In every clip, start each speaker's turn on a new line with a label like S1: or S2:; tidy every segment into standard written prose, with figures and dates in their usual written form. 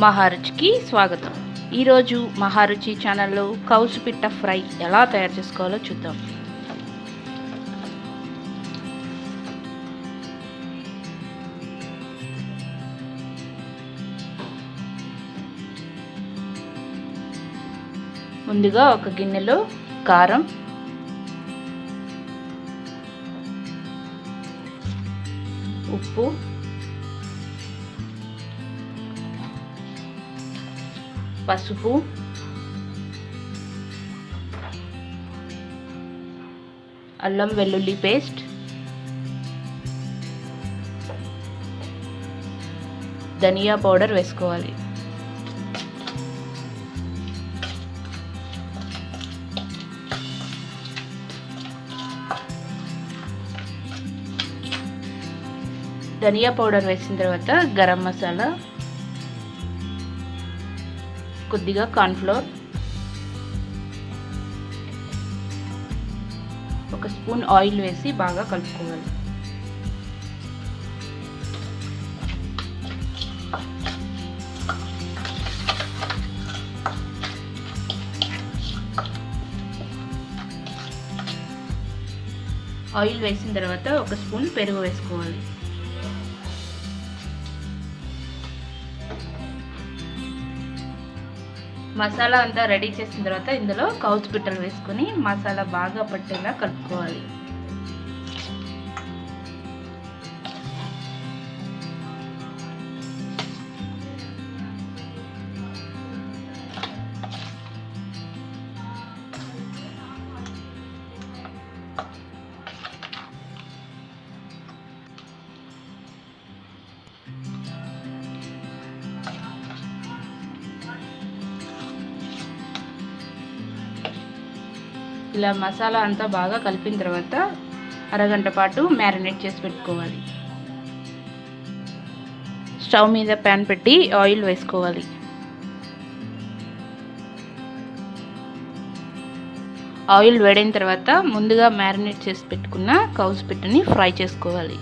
S1: మహారుచికి స్వాగతం. ఈరోజు మహారుచి ఛానల్లో కౌసు పిట్ట ఫ్రై ఎలా తయారు చేసుకోవాలో చూద్దాం. ముందుగా ఒక గిన్నెలో కారం, ఉప్పు, పసుపు, అల్లం వెల్లుల్లి పేస్ట్, ధనియా పౌడర్ వేసుకోవాలి. ధనియా పౌడర్ వేసిన తర్వాత గరం మసాలా, కొద్దిగా కార్న్ఫ్లోర్, ఒక స్పూన్ ఆయిల్ వేసి బాగా కలుపుకోవాలి. ఆయిల్ వేసిన తర్వాత ఒక స్పూన్ పెరుగు వేసుకోవాలి. మసాలా అంతా రెడీ చేసిన తర్వాత ఇందులో కౌసు పిట్టలు వేసుకొని మసాలా బాగా పట్టేలా కలుపుకోవాలి. ఇలా మసాలా అంతా బాగా కలిపిన తర్వాత అరగంట పాటు మ్యారినేట్ చేసి పెట్టుకోవాలి. స్టవ్ మీద ప్యాన్ పెట్టి ఆయిల్ వేసుకోవాలి. ఆయిల్ వేడైన తర్వాత ముందుగా మ్యారినేట్ చేసి పెట్టుకున్న కౌసు పిట్టని ఫ్రై చేసుకోవాలి.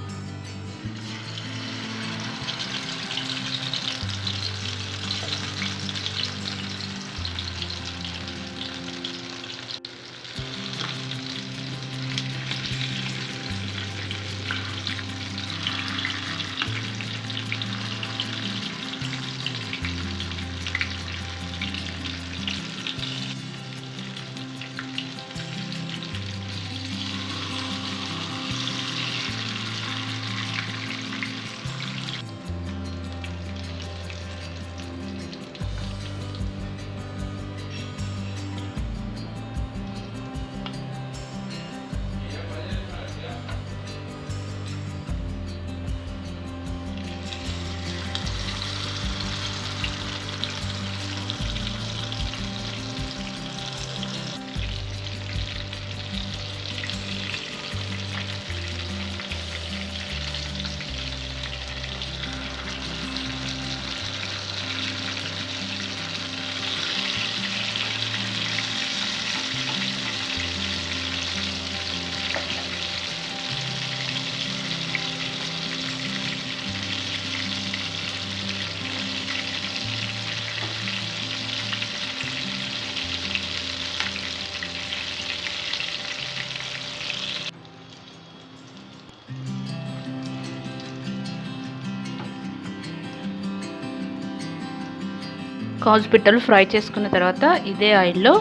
S1: కౌసు పిట్టలు ఫ్రై చేసుకున్న తర్వాత ఇదే ఆయిల్లో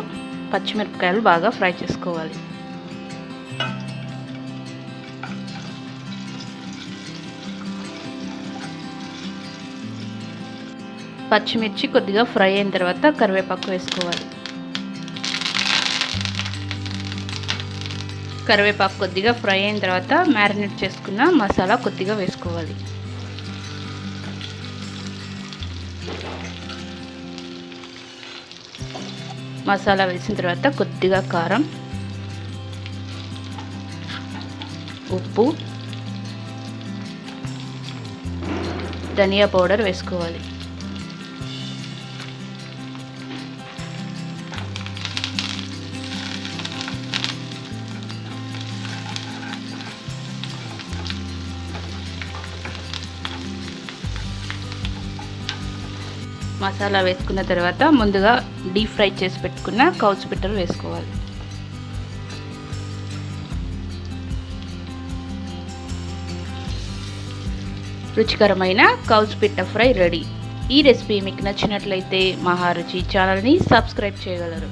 S1: పచ్చిమిరపకాయలు బాగా ఫ్రై చేసుకోవాలి. పచ్చిమిర్చి కొద్దిగా ఫ్రై అయిన తర్వాత కరివేపాకు వేసుకోవాలి. కరివేపాకు కొద్దిగా ఫ్రై అయిన తర్వాత మ్యారినేట్ చేసుకున్న మసాలా కొద్దిగా వేసుకోవాలి. మసాలా వేసిన తర్వాత కొద్దిగా కారం, ఉప్పు, ధనియా పౌడర్ వేసుకోవాలి. మసాలా వేసుకున్న తర్వాత ముందుగా డీప్ ఫ్రై చేసి పెట్టుకున్న కౌసు పిట్టలు వేసుకోవాలి. రుచికరమైన కౌసు పిట్ట ఫ్రై రెడీ. ఈ రెసిపీ మీకు నచ్చినట్లయితే మహా రుచి ఛానల్ని సబ్స్క్రైబ్ చేయగలరు.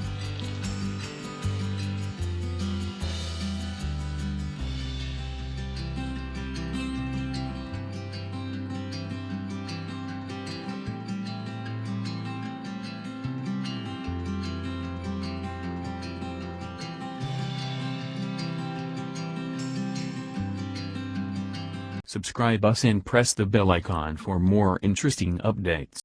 S2: Subscribe us and press the bell icon for more interesting updates.